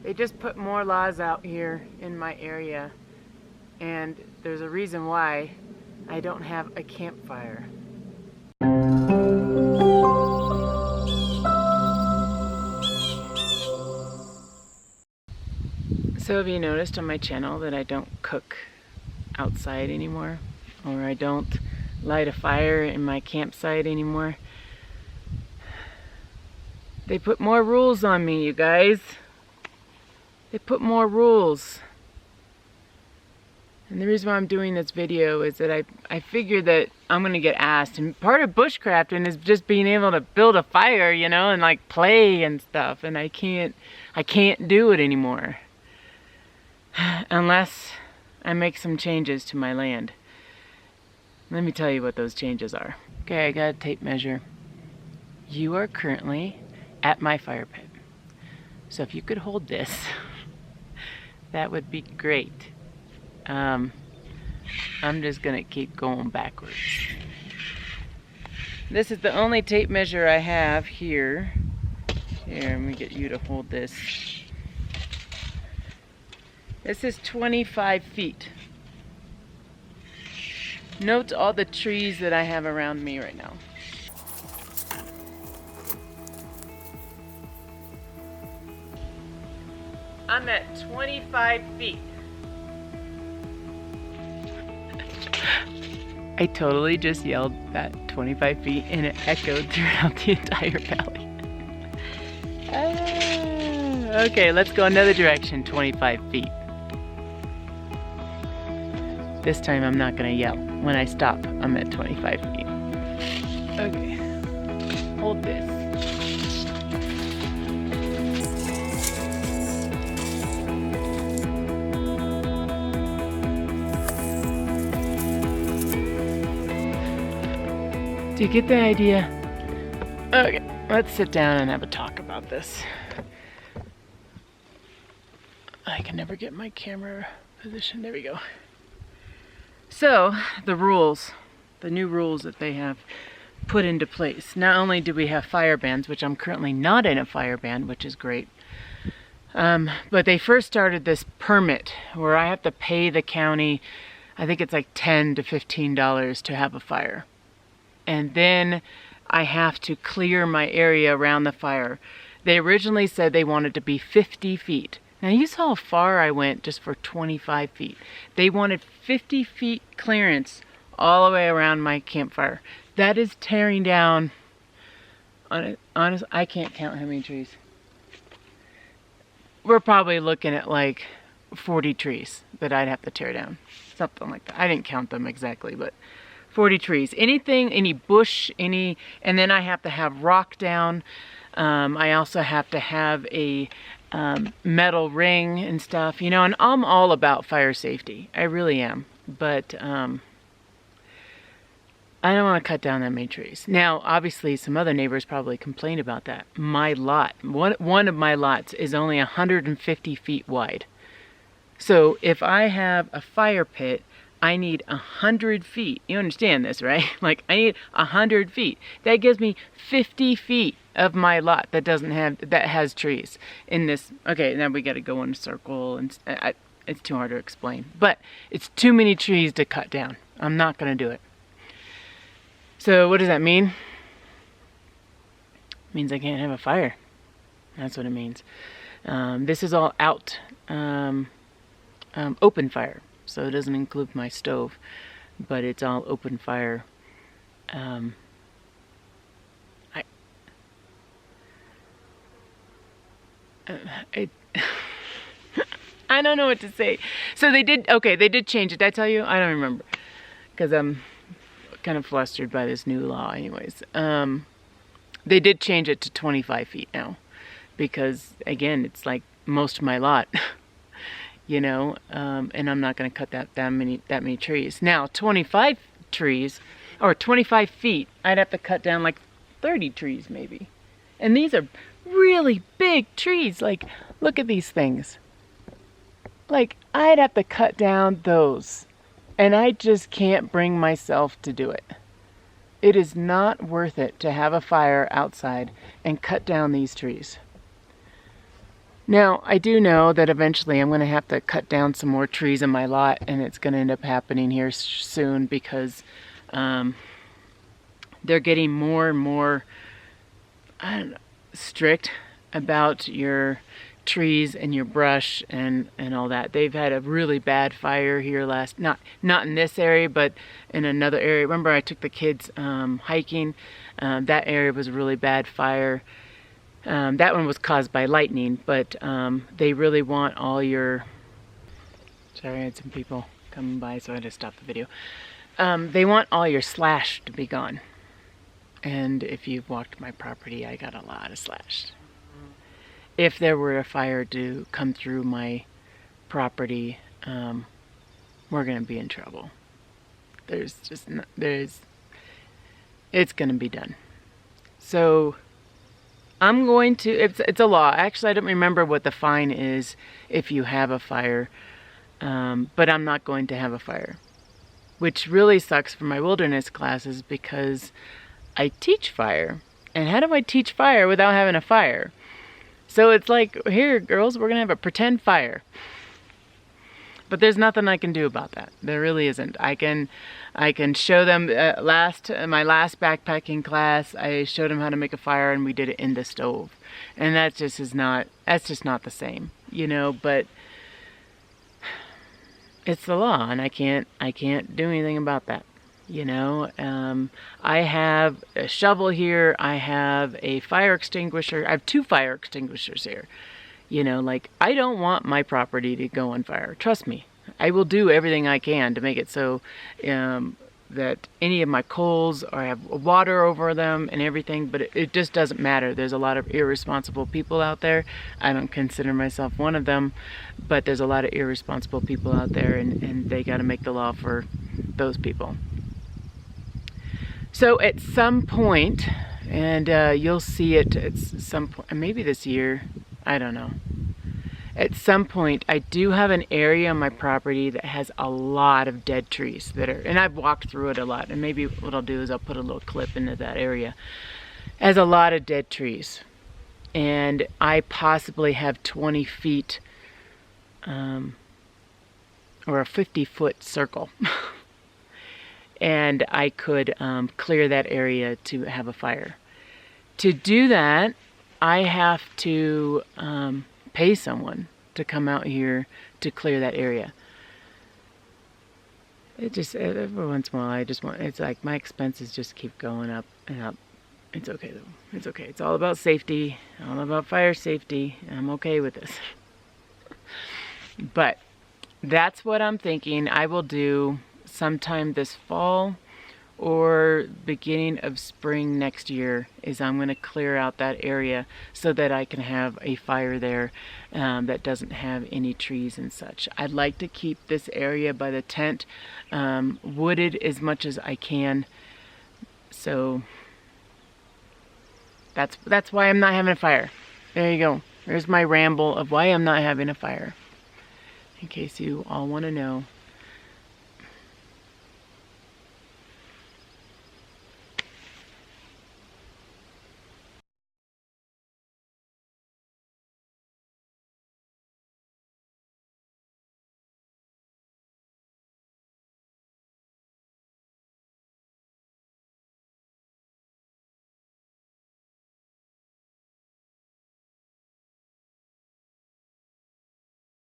They just put more laws out here in my area, and there's a reason why I don't have a campfire. So have you noticed on my channel that I don't cook outside anymore? Or I don't light a fire in my campsite anymore? They put more rules on me, you guys. They put more rules. And the reason why I'm doing this video is that I figured that I'm gonna get asked, and part of bushcrafting is just being able to build a fire, you know, and like play and stuff, and I can't do it anymore unless I make some changes to my land. Let me tell you what those changes are. Okay, I got a tape measure. You are currently at my fire pit. So if you could hold this, that would be great. I'm just gonna keep going backwards. This is the only tape measure I have here. Here, let me get you to hold this. This is 25 feet. Note all the trees that I have around me right now. I'm at 25 feet. I totally just yelled that 25 feet and it echoed throughout the entire valley. Okay, let's go another direction, 25 feet. This time I'm not gonna yell. When I stop, I'm at 25 feet. Okay, hold this. Do you get the idea? Okay, let's sit down and have a talk about this. I can never get my camera positioned. There we go. So, the rules, the new rules that they have put into place. Not only do we have fire bans, which I'm currently not in a fire ban, which is great, but they first started this permit where I have to pay the county, I think it's like $10 to $15 to have a fire. And then I have to clear my area around the fire. They originally said they wanted to be 50 feet. Now you saw how far I went just for 25 feet. They wanted 50 feet clearance all the way around my campfire. That is tearing down, honest, I can't count how many trees. We're probably looking at like 40 trees that I'd have to tear down. Something like that. I didn't count them exactly, but 40 trees. Anything, any bush, and then I have to have rock down. I also have to have a metal ring and stuff, you know, and I'm all about fire safety. I really am. But I don't want to cut down that many trees. Now, obviously, some other neighbors probably complain about that. My lot, one of my lots is only 150 feet wide. So if I have a fire pit, I need 100 feet. You understand this, right? Like, I need 100 feet. That gives me 50 feet of my lot that has trees in this. Okay, now we got to go in a circle, and it's too hard to explain. But it's too many trees to cut down. I'm not going to do it. So what does that mean? It means I can't have a fire. That's what it means. This is all out open fire. So it doesn't include my stove, but it's all open fire. I don't know what to say. So they did change it. Did I tell you? I don't remember, because I'm kind of flustered by this new law anyways. They did change it to 25 feet now, because again, it's like most of my lot. You know, and I'm not going to cut that many trees. Now, 25 trees, or 25 feet, I'd have to cut down like 30 trees maybe. And these are really big trees. Like, look at these things. Like, I'd have to cut down those. And I just can't bring myself to do it. It is not worth it to have a fire outside and cut down these trees. Now, I do know that eventually I'm going to have to cut down some more trees in my lot, and it's going to end up happening here soon because they're getting more and more, I don't know, strict about your trees and your brush and all that. They've had a really bad fire here not in this area, but in another area. Remember I took the kids hiking? That area was a really bad fire. That one was caused by lightning, but they really want all your... Sorry, I had some people coming by, so I had to stop the video. They want all your slash to be gone. And if you've walked my property, I got a lot of slash. If there were a fire to come through my property, we're going to be in trouble. It's going to be done. So I'm going to, it's a law. Actually, I don't remember what the fine is if you have a fire, but I'm not going to have a fire, which really sucks for my wilderness classes because I teach fire. And how do I teach fire without having a fire? So it's like, here, girls, we're going to have a pretend fire. But there's nothing I can do about that. There really isn't. I can show them, my last backpacking class, I showed them how to make a fire and we did it in the stove. And that's just not the same, you know, but it's the law and I can't do anything about that. You know, I have a shovel here, I have a fire extinguisher, I have 2 fire extinguishers here. You know, like, I don't want my property to go on fire. Trust me, I will do everything I can to make it so that any of my coals or I have water over them and everything, but it just doesn't matter. There's a lot of irresponsible people out there. I don't consider myself one of them, but there's a lot of irresponsible people out there, and they got to make the law for those people. So at some point, and you'll see it at some point, maybe this year, I don't know. At some point, I do have an area on my property that has a lot of dead trees and I've walked through it a lot, and maybe what I'll do is I'll put a little clip into that area. It has a lot of dead trees, and I possibly have 20 feet or a 50-foot circle. And I could clear that area to have a fire. To do that, I have to pay someone to come out here to clear that area. It just, every once in a while, it's like my expenses just keep going up and up. It's okay though, it's okay. It's all about safety, all about fire safety. I'm okay with this. But that's what I'm thinking I will do sometime this fall or beginning of spring next year. Is I'm going to clear out that area so that I can have a fire there that doesn't have any trees and such. I'd like to keep this area by the tent wooded as much as I can. So that's why I'm not having a fire. There you go. There's my ramble of why I'm not having a fire, in case you all want to know.